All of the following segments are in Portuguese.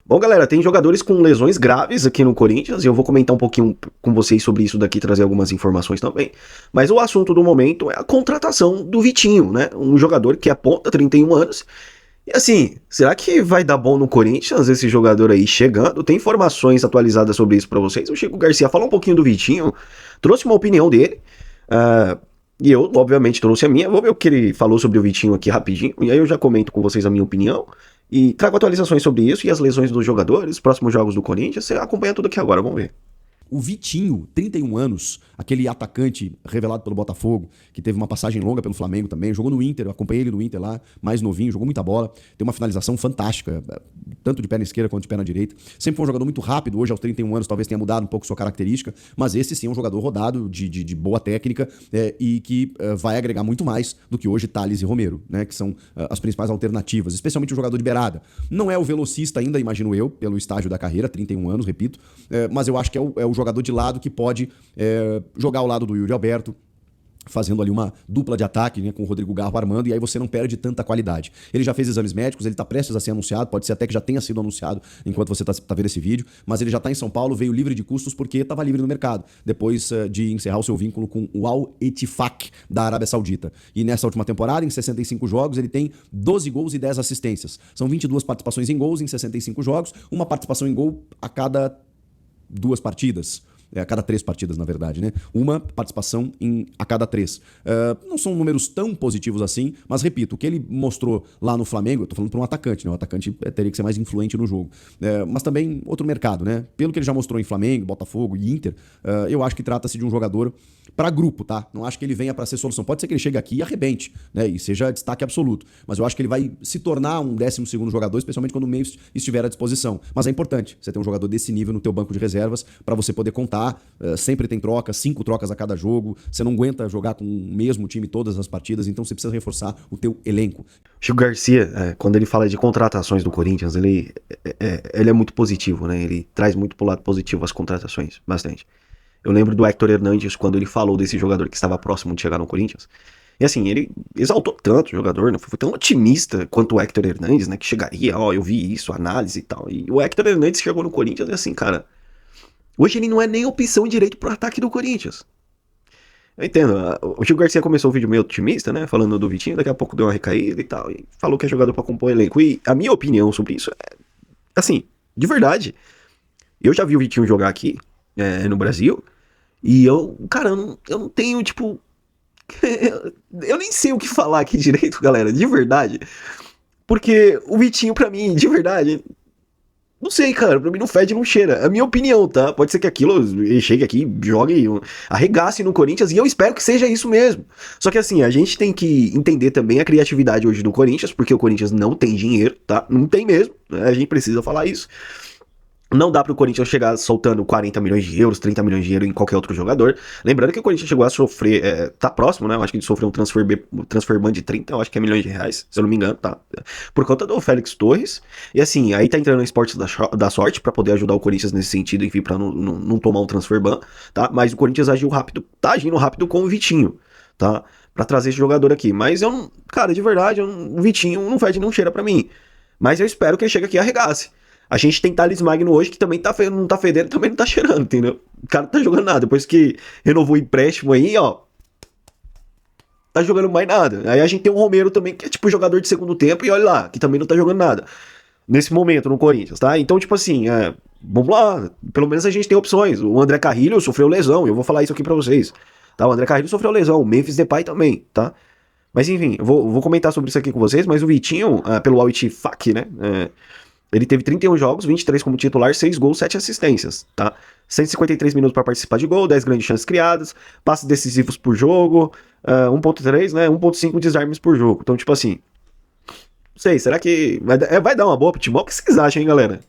Bom, galera, tem jogadores com lesões graves aqui no Corinthians, e eu vou comentar um pouquinho com vocês sobre isso daqui, trazer algumas informações também. Mas o assunto do momento é a contratação do Vitinho, né? Um jogador que aponta 31 anos. E assim, será que vai dar bom no Corinthians esse jogador aí chegando? Tem informações atualizadas sobre isso pra vocês. O Chico Garcia falou um pouquinho do Vitinho, trouxe uma opinião dele. E eu, obviamente, trouxe a minha. Vou ver o que ele falou sobre o Vitinho aqui rapidinho. E aí eu já comento com vocês a minha opinião. E trago atualizações sobre isso e as lesões dos jogadores, próximos jogos do Corinthians. Você acompanha tudo aqui agora, vamos ver. O Vitinho, 31 anos, aquele atacante revelado pelo Botafogo, que teve uma passagem longa pelo Flamengo também, jogou no Inter, eu acompanhei ele no Inter lá, mais novinho, jogou muita bola, tem uma finalização fantástica, tanto de perna esquerda quanto de perna direita. Sempre foi um jogador muito rápido, hoje aos 31 anos talvez tenha mudado um pouco sua característica, mas esse sim é um jogador rodado, de boa técnica e que vai agregar muito mais do que hoje Thales e Romero, né, que são as principais alternativas, especialmente o jogador de beirada. Não é o velocista ainda, imagino eu, pelo estágio da carreira, 31 anos, repito, mas eu acho que é o jogador de lado que pode jogar ao lado do Yuri Alberto, fazendo ali uma dupla de ataque, né, com o Rodrigo Garro armando, e aí você não perde tanta qualidade. Ele já fez exames médicos, ele está prestes a ser anunciado, pode ser até que já tenha sido anunciado enquanto você tá vendo esse vídeo, mas ele já está em São Paulo, veio livre de custos porque estava livre no mercado, depois de encerrar o seu vínculo com o Al Ettifaq da Arábia Saudita. E nessa última temporada, em 65 jogos, ele tem 12 gols e 10 assistências. São 22 participações em gols em 65 jogos, uma participação em gol a cada 2 partidas. A cada 3 partidas, na verdade, né? Uma participação a cada 3. Não são números tão positivos assim, mas repito, o que ele mostrou lá no Flamengo, eu tô falando para um atacante, né? O atacante teria que ser mais influente no jogo. Mas também outro mercado, né? Pelo que ele já mostrou em Flamengo, Botafogo e Inter, eu acho que trata-se de um jogador para grupo, tá? Não acho que ele venha para ser solução. Pode ser que ele chegue aqui e arrebente, né? E seja destaque absoluto. Mas eu acho que ele vai se tornar um 12º jogador, especialmente quando o meio estiver à disposição. Mas é importante você ter um jogador desse nível no teu banco de reservas para você poder contar. Sempre tem trocas, 5 trocas a cada jogo. Você não aguenta jogar com o mesmo time todas as partidas, então você precisa reforçar o teu elenco. Chico Garcia, quando ele fala de contratações do Corinthians, ele é muito positivo, né? Ele traz muito pro lado positivo as contratações, bastante. Eu lembro do Héctor Hernandes quando ele falou desse jogador que estava próximo de chegar no Corinthians. E assim, ele exaltou tanto o jogador, né? Foi tão otimista quanto o Héctor Hernandes, né? Que chegaria, eu vi isso, análise e tal. E o Héctor Hernandes chegou no Corinthians e assim, cara, hoje ele não é nem opção direito pro ataque do Corinthians. Eu entendo, o Chico Garcia começou o vídeo meio otimista, né? Falando do Vitinho, daqui a pouco deu uma recaída e tal. E falou que é jogador pra compor o elenco. E a minha opinião sobre isso é, assim, de verdade. Eu já vi o Vitinho jogar aqui, no Brasil. E cara, eu não tenho, tipo... eu nem sei o que falar aqui direito, galera, de verdade. Porque o Vitinho, pra mim, de verdade... Não sei, cara, pra mim não fede, não cheira. É a minha opinião, tá? Pode ser que aquilo ele chegue aqui, jogue, arregace no Corinthians, e eu espero que seja isso mesmo. Só que assim, a gente tem que entender também a criatividade hoje do Corinthians, porque o Corinthians não tem dinheiro, tá? Não tem mesmo, né? A gente precisa falar isso. Não dá pro Corinthians chegar soltando 40 milhões de euros, 30 milhões de euros em qualquer outro jogador. Lembrando que o Corinthians chegou a sofrer, tá próximo, né? Eu acho que ele sofreu um transfer ban de 30, eu acho que é milhões de reais, se eu não me engano, tá? Por conta do Félix Torres. E assim, aí tá entrando no Esportes da Sorte pra poder ajudar o Corinthians nesse sentido, enfim, pra não tomar um transfer ban, tá? Mas o Corinthians agiu rápido, tá agindo rápido com o Vitinho, tá? Pra trazer esse jogador aqui. Mas eu não, cara, de verdade, o Vitinho não fede, não cheira pra mim. Mas eu espero que ele chegue aqui e arregace. A gente tem Thales Magno hoje que também não tá fedendo, também não tá cheirando, entendeu? O cara não tá jogando nada. Depois que renovou o empréstimo aí, tá jogando mais nada. Aí a gente tem o Romero também, que é tipo jogador de segundo tempo, e olha lá, que também não tá jogando nada. Nesse momento no Corinthians, tá? Então, tipo assim, vamos lá. Pelo menos a gente tem opções. O André Carrilho sofreu lesão, eu vou falar isso aqui pra vocês. Tá? O André Carrilho sofreu lesão, o Memphis Depay também, tá? Mas enfim, eu vou comentar sobre isso aqui com vocês, mas o Vitinho, pelo Al Ettifaq, né? Ele teve 31 jogos, 23 como titular, 6 gols, 7 assistências, tá? 153 minutos para participar de gol, 10 grandes chances criadas, passes decisivos por jogo, 1.3, né? 1.5 desarmes por jogo. Então, tipo assim, não sei, será que vai dar uma boa pro Timão? O que vocês acham, hein, galera?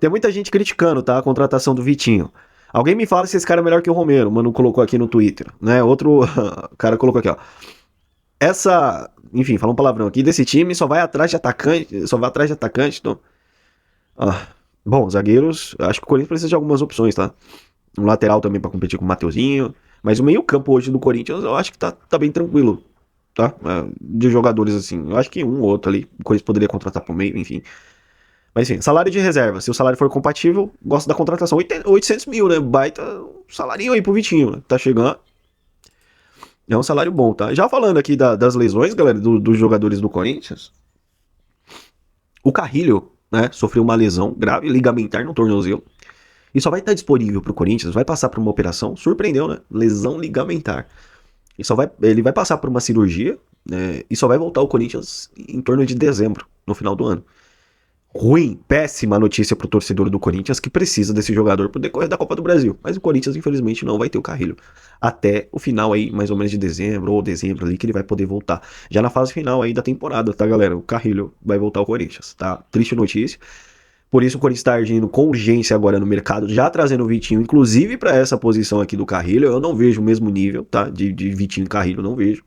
Tem muita gente criticando, tá? A contratação do Vitinho. Alguém me fala se esse cara é melhor que o Romero, o mano colocou aqui no Twitter, né? Outro cara colocou aqui, ó. Enfim, fala um palavrão aqui, desse time só vai atrás de atacante, então... Bom, zagueiros, acho que o Corinthians precisa de algumas opções, tá? Um lateral também pra competir com o Mateuzinho, mas o meio campo hoje do Corinthians eu acho que tá bem tranquilo, tá? De jogadores assim, eu acho que um ou outro ali, o Corinthians poderia contratar pro meio, enfim. Mas enfim, salário de reserva. Se o salário for compatível, gosto da contratação. 800 mil, né? Baita salarinho aí pro Vitinho, né? Tá chegando. É um salário bom, tá? Já falando aqui das lesões, galera, dos jogadores do Corinthians. O Carrilho, né? Sofreu uma lesão grave, ligamentar no tornozelo. E só vai estar disponível pro Corinthians, vai passar por uma operação. Surpreendeu, né? Lesão ligamentar. Ele vai passar por uma cirurgia, né? E só vai voltar ao Corinthians em torno de dezembro, no final do ano. Ruim, péssima notícia pro torcedor do Corinthians que precisa desse jogador pro decorrer da Copa do Brasil. Mas o Corinthians, infelizmente, não vai ter o Carrilho até o final aí, mais ou menos de dezembro ou dezembro ali, que ele vai poder voltar. Já na fase final aí da temporada, tá, galera? O Carrilho vai voltar ao Corinthians, tá? Triste notícia. Por isso o Corinthians tá agindo com urgência agora no mercado, já trazendo o Vitinho, inclusive para essa posição aqui do Carrilho. Eu não vejo o mesmo nível, tá? De Vitinho e Carrilho, não vejo.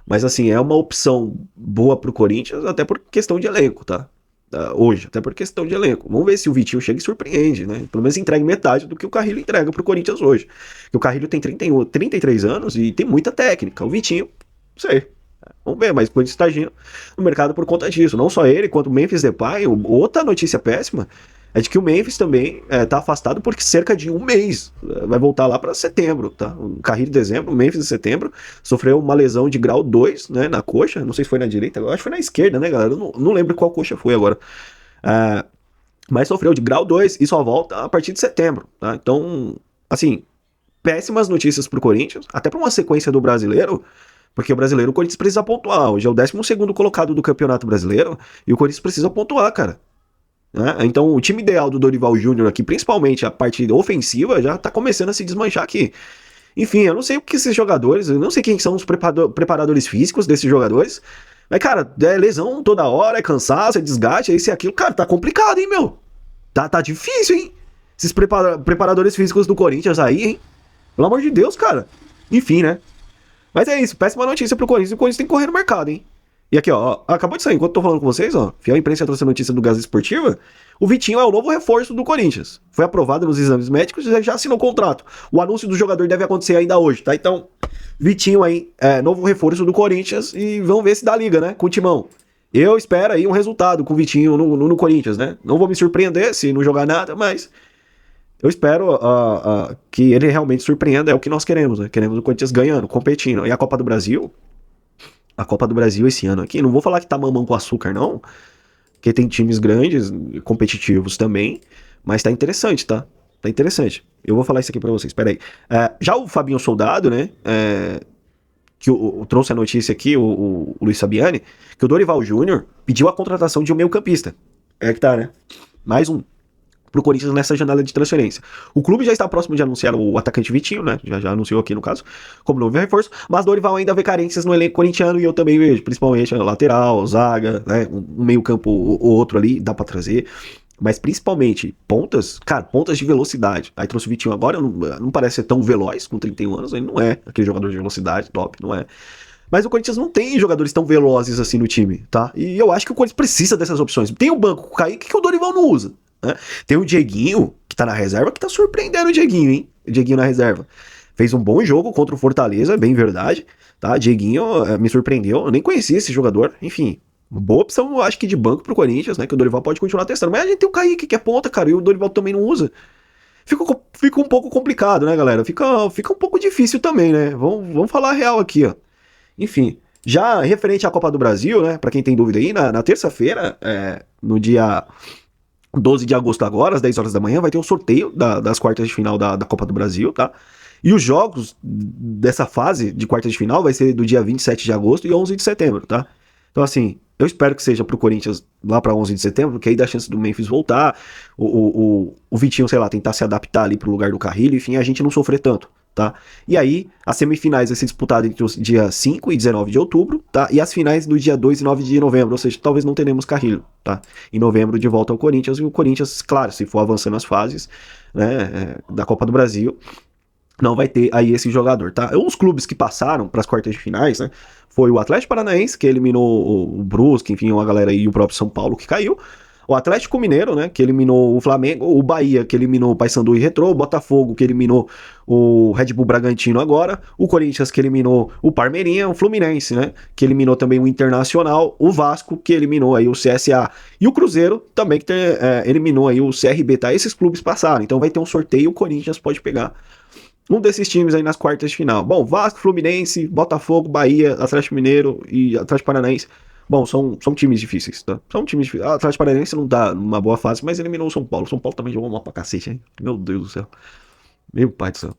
Mas assim, é uma opção boa pro Corinthians, até por questão de elenco, tá? Hoje, até por questão de elenco. Vamos ver se o Vitinho chega e surpreende, né? Pelo menos entrega metade do que o Carrilho entrega pro Corinthians hoje. Porque o Carrilho tem 33 anos e tem muita técnica. O Vitinho, não sei. Vamos ver, mas o Corinthians está agindo no mercado por conta disso. Não só ele, quanto o Memphis Depay. Outra notícia péssima é de que o Memphis também tá afastado por cerca de um mês. Vai voltar lá para setembro, tá? O Carrilho em dezembro, o Memphis em setembro. Sofreu uma lesão de grau 2, né, na coxa. Não sei se foi na direita, eu acho que foi na esquerda, né, galera? Eu não lembro qual coxa foi agora. Mas sofreu de grau 2 e só volta a partir de setembro, tá? Então, assim, péssimas notícias pro Corinthians, até para uma sequência do Brasileiro. Porque o brasileiro, o Corinthians precisa pontuar. Hoje é o 12º colocado do Campeonato Brasileiro e o Corinthians precisa pontuar, cara. Né? Então o time ideal do Dorival Júnior aqui, principalmente a parte ofensiva, já tá começando a se desmanchar aqui. Enfim, eu não sei o que esses jogadores, eu não sei quem são os preparadores físicos desses jogadores. Mas, cara, é lesão toda hora, é cansaço, é desgaste, é isso e aquilo. Cara, tá complicado, hein, meu? Tá difícil, hein? Esses preparadores físicos do Corinthians aí, hein? Pelo amor de Deus, cara. Enfim, né? Mas é isso, péssima notícia pro Corinthians. O Corinthians tem que correr no mercado, hein? E aqui, ó, acabou de sair, enquanto eu tô falando com vocês, ó, Fiel Imprensa trouxe a notícia do Gazeta Esportiva. O Vitinho é o novo reforço do Corinthians. Foi aprovado nos exames médicos e já assinou o contrato. O anúncio do jogador deve acontecer ainda hoje, tá? Então, Vitinho aí, novo reforço do Corinthians e vamos ver se dá liga, né? Com o Timão. Eu espero aí um resultado com o Vitinho no Corinthians, né? Não vou me surpreender se não jogar nada, mas eu espero que ele realmente surpreenda, é o que nós queremos, né? Queremos o Corinthians ganhando, competindo. E a Copa do Brasil esse ano aqui, não vou falar que tá mamão com açúcar, não, porque tem times grandes, competitivos também, mas tá interessante, tá? Tá interessante. Eu vou falar isso aqui pra vocês, peraí. Já o Fabinho Soldado, né, que trouxe a notícia aqui, o Luiz Fabiani, que o Dorival Júnior pediu a contratação de um meio-campista. É que tá, né? Mais um pro Corinthians nessa janela de transferência. O clube já está próximo de anunciar o atacante Vitinho, né? Já anunciou aqui no caso, como novo reforço, mas Dorival ainda vê carências no elenco corintiano e eu também vejo, principalmente a lateral, zaga, né? Um meio-campo ou outro ali, dá pra trazer. Mas principalmente pontas, cara, pontas de velocidade. Aí trouxe o Vitinho agora, não parece ser tão veloz, com 31 anos, ele não é aquele jogador de velocidade top, não é. Mas o Corinthians não tem jogadores tão velozes assim no time, tá? E eu acho que o Corinthians precisa dessas opções. Tem o banco com o Kaique que o Dorival não usa. Né? Tem o Dieguinho, que tá na reserva, que tá surpreendendo o Dieguinho, hein? O Dieguinho na reserva. Fez um bom jogo contra o Fortaleza, bem verdade. Tá? Dieguinho me surpreendeu, eu nem conhecia esse jogador. Enfim, uma boa opção, eu acho que de banco pro Corinthians, né? Que o Dorival pode continuar testando. Mas a gente tem o Kaique, que é ponta, cara, e o Dorival também não usa. Fica um pouco complicado, né, galera? Fica um pouco difícil também, né? Vamos falar a real aqui, ó. Enfim, já referente à Copa do Brasil, né? Pra quem tem dúvida aí, na terça-feira, no dia 12 de agosto agora, às 10 horas da manhã, vai ter o sorteio das quartas de final da Copa do Brasil, tá? E os jogos dessa fase de quartas de final vai ser do dia 27 de agosto e 11 de setembro, tá? Então, assim, eu espero que seja pro Corinthians lá pra 11 de setembro, porque aí dá chance do Memphis voltar, o Vitinho, sei lá, tentar se adaptar ali pro lugar do Carrilho, enfim, a gente não sofrer tanto, tá? E aí, as semifinais vai ser disputada entre os dias 5 e 19 de outubro, tá? E as finais no dia 2 e 9 de novembro, ou seja, talvez não teremos Carrilho, tá? Em novembro de volta ao Corinthians, e o Corinthians, claro, se for avançando as fases, né, da Copa do Brasil, não vai ter aí esse jogador, tá? Os clubes que passaram para as quartas de finais, né? Foi o Atlético Paranaense, que eliminou o Brusque, enfim, uma galera aí, e o próprio São Paulo que caiu. O Atlético Mineiro, né, que eliminou o Flamengo, o Bahia, que eliminou o Paysandu e Retrô, o Botafogo, que eliminou o Red Bull Bragantino agora, o Corinthians, que eliminou o Parmeirinha, o Fluminense, né, que eliminou também o Internacional, o Vasco, que eliminou aí o CSA, e o Cruzeiro também, que eliminou aí o CRB, tá? Esses clubes passaram, então vai ter um sorteio e o Corinthians pode pegar um desses times aí nas quartas de final. Bom, Vasco, Fluminense, Botafogo, Bahia, Atlético Mineiro e Atlético Paranaense. Bom, são times difíceis, tá? São times difíceis. O Atlético Paranaense não tá numa boa fase, mas eliminou o São Paulo. O São Paulo também jogou mal pra cacete, hein? Meu Deus do céu. Meu pai do céu.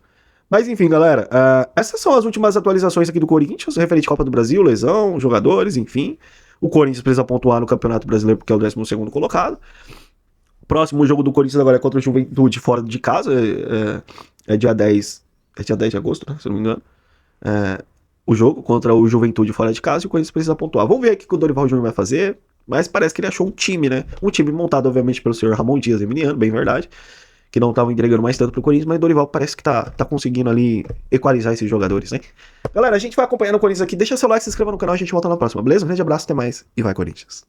Mas enfim, galera, essas são as últimas atualizações aqui do Corinthians, referente à Copa do Brasil, lesão, jogadores, enfim. O Corinthians precisa pontuar no Campeonato Brasileiro porque é o 12º colocado. O próximo jogo do Corinthians agora é contra o Juventude fora de casa, é dia 10, dia 10 de agosto, né, se eu não me engano. O jogo contra o Juventude fora de casa e o Corinthians precisa pontuar. Vamos ver o que o Dorival Júnior vai fazer, mas parece que ele achou um time, né? Um time montado, obviamente, pelo senhor Ramon Dias Emiliano, bem verdade, que não estava entregando mais tanto pro Corinthians, mas o Dorival parece que tá conseguindo ali equalizar esses jogadores, né? Galera, a gente vai acompanhando o Corinthians aqui. Deixa seu like, se inscreva no canal, a gente volta na próxima, beleza? Um grande abraço, até mais e vai Corinthians!